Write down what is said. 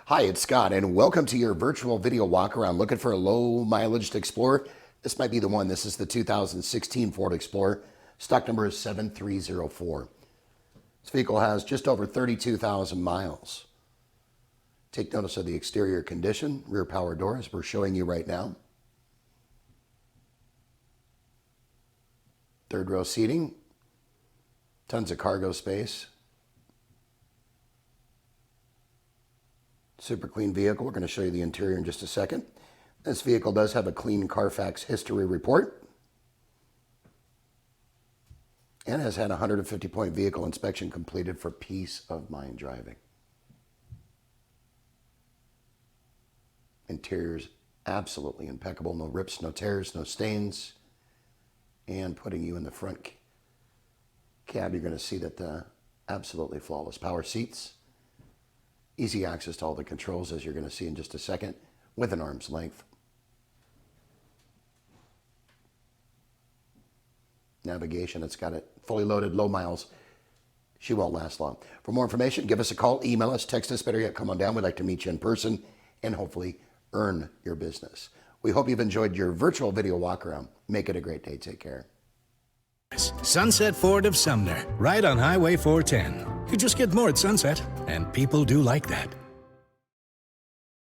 Hi, it's Scott, and welcome to your virtual video walk around looking for a low mileage Explorer. This might be the one. This is the 2016 Ford Explorer. Stock number is 7304. This vehicle has just over 32,000 miles. Take notice of the exterior condition, rear power doors we're showing you right now. Third row seating, tons of cargo space. Super clean vehicle. We're going to show you the interior in just a second. This vehicle does have a clean Carfax history report and has had a 150-point vehicle inspection completed for peace of mind driving. Interior's absolutely impeccable. No rips, no tears, no stains. And putting you in the front cab, you're going to see that absolutely flawless power seats. Easy access to all the controls, as you're going to see in just a second, with an arm's length. Navigation, it's got it fully loaded, low miles. She won't last long. For more information, give us a call, email us, text us, better yet, come on down. We'd like to meet you in person and hopefully earn your business. We hope you've enjoyed your virtual video walk around. Make it a great day. Take care. Sunset Ford of Sumner, right on Highway 410. You just get more at Sunset, and people do like that.